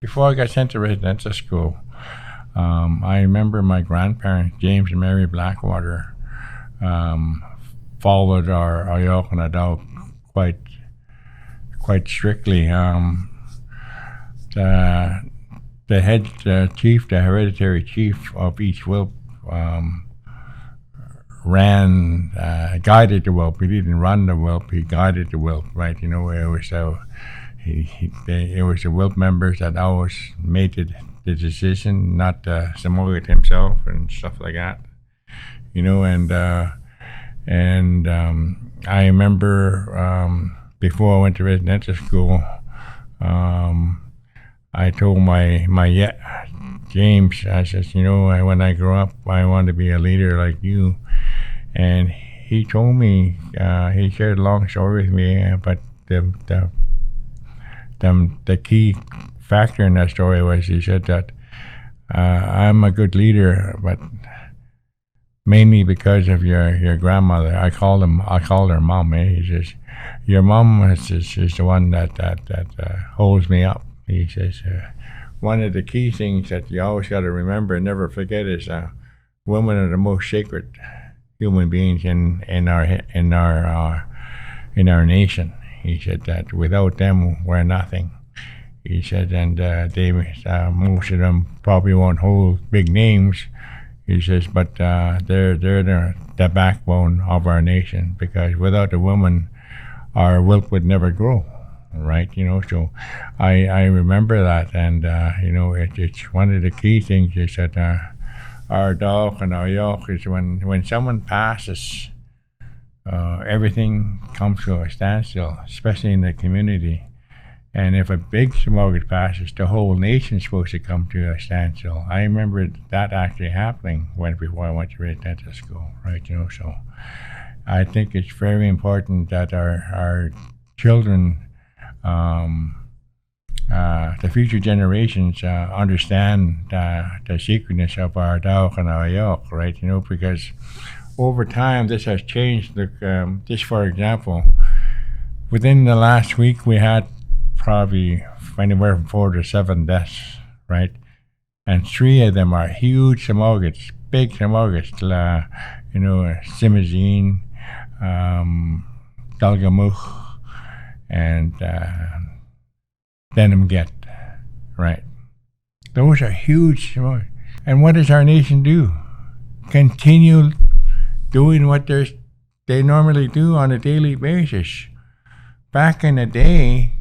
Before I got sent to residential school, I remember my grandparents, James and Mary Blackwater, um, followed our Ayookw and Ayookw quite strictly. The head chief, the hereditary chief of each whelp, guided the whelp. He didn't run the whelp; he guided the whelp. Right? You know, it was it was the whelp members that always made the decision, not Samoyed himself and stuff like that. You know, and I remember before I went to residential school, I told my James, I said, you know, when I grow up, I want to be a leader like you. And he told me, he shared a long story with me, but the key factor in that story was he said that I'm a good leader, but mainly because of your grandmother. I called her mom. He says, your mom is the one that holds me up. He says, one of the key things that you always got to remember and never forget is women are the most sacred human beings in our nation. He said that without them, we're nothing. He said, and they most of them probably won't hold big names. He says, but they're the backbone of our nation, because without the women, our wealth would never grow, right? You know, so I remember that, and you know, it's one of the key things is that our dog and our Ayookw is when someone passes, everything comes to a standstill, especially in the community. And if a big Tsabux passes, the whole nation's supposed to come to a standstill. I remember that actually happening before I went to residential school, right? You know, so I think it's very important that our children, the future generations, understand the secretness of our dog and our Ayookw, right? You know, because over time this has changed. Look, just for example, within the last week we had probably anywhere from 4 to 7 deaths, right? And 3 of them are huge Tsabux, big Tsabux, you know, Simazine, Dalgamuk, and Denham-Get, right? Those are huge Tsabux. And what does our nation do? Continue doing what they normally do on a daily basis. Back in the day,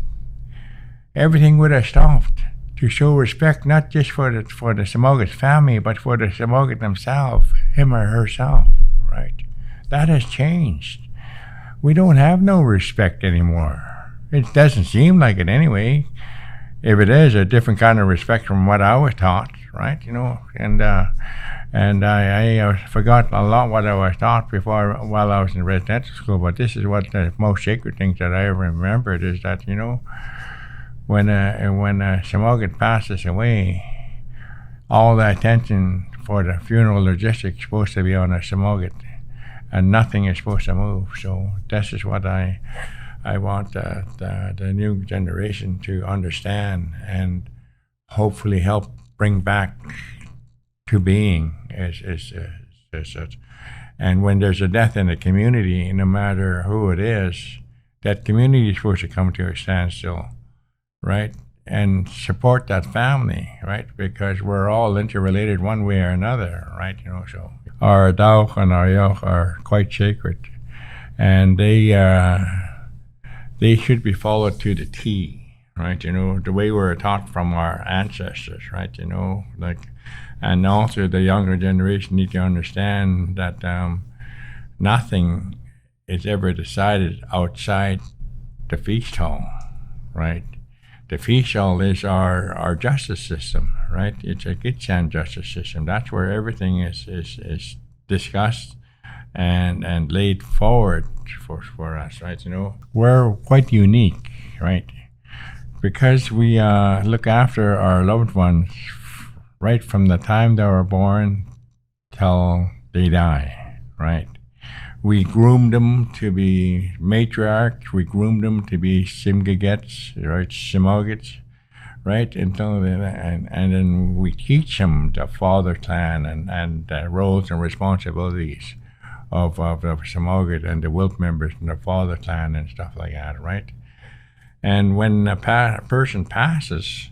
everything would have stopped to show respect, not just for the Tsabux family, but for the Tsabux themselves, him or herself, right? That has changed. We don't have no respect anymore. It doesn't seem like it anyway. If it is, a different kind of respect from what I was taught, right? You know, and I forgot a lot what I was taught while I was in residential school. But this is what the most sacred things that I ever remembered is that, you know, when a Tsabux passes away, all the attention for the funeral logistics is supposed to be on a Tsabux, and nothing is supposed to move. So this is what I want the new generation to understand and hopefully help bring back to being as such. And when there's a death in the community, no matter who it is, that community is supposed to come to a standstill, right? And support that family, right? Because we're all interrelated one way or another, right? You know, so our Ayookw and our Ayookw are quite sacred, and they should be followed to the T, right? You know, the way we were taught from our ancestors, right? You know, like, and also the younger generation need to understand that nothing is ever decided outside the feast hall, right? The feast hall is our justice system, right? It's a Gitxsan justice system. That's where everything is discussed and laid forward for us, right? You know, we're quite unique, right? Because we look after our loved ones right from the time they were born till they die, right? We groomed them to be matriarchs. We groomed them to be Simgagets, right? Simogets, right? Until and then we teach them the father clan and the roles and responsibilities of the Samogat and the Wilp members and the father clan and stuff like that, right? And when a person passes,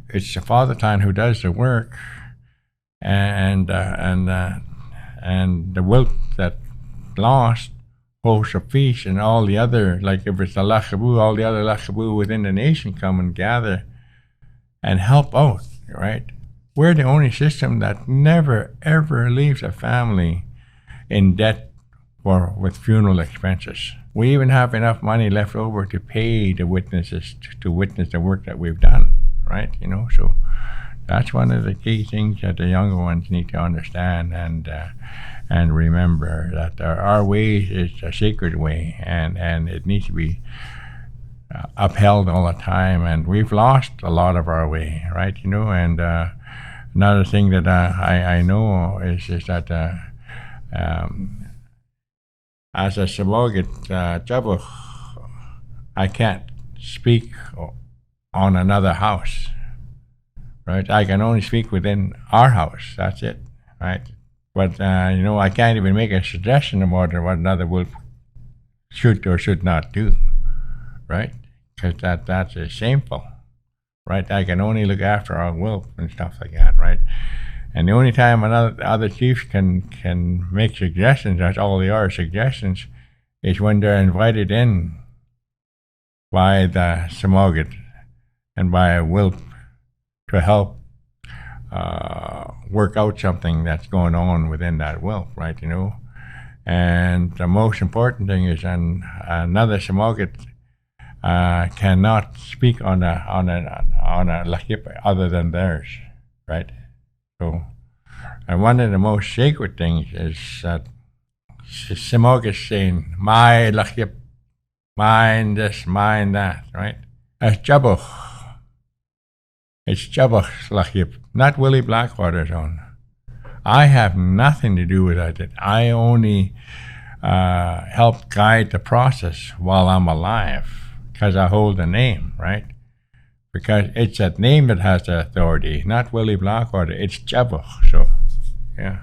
it's the father clan who does the work, and the Wilp that lost host a feast, and all the other, like if it's a Lakabu, all the other Lakabu within the nation come and gather and help out, right? We're the only system that never ever leaves a family in debt with funeral expenses. We even have enough money left over to pay the witnesses to witness the work that we've done, right? So that's one of the key things that the younger ones need to understand and remember, that our way is a sacred way, and it needs to be upheld all the time. And we've lost a lot of our way, right? And another thing that I know is that as a Samogat Tsabux, I can't speak on another house, right? I can only speak within our house. That's it, right? But I can't even make a suggestion about what another wolf should or should not do, right? Because that's shameful, right? I can only look after our wolf and stuff like that, right? And the only time other chiefs can make suggestions, that's all they are, suggestions, is when they're invited in by the Samogat and by a Wilp to help work out something that's going on within that Wilp, right? And the most important thing is another Samogat cannot speak on a lakip other than theirs, right? So, and one of the most sacred things is that Samogat saying, "My lakip, mine this, mine that," right? It's Tsabux. It's Tsabux lakip, not Willie Blackwater's own. I have nothing to do with it. I only help guide the process while I'm alive, because I hold the name, right? Because it's that name that has the authority, not Willie Blackwater. It's Tsabux. So, yeah.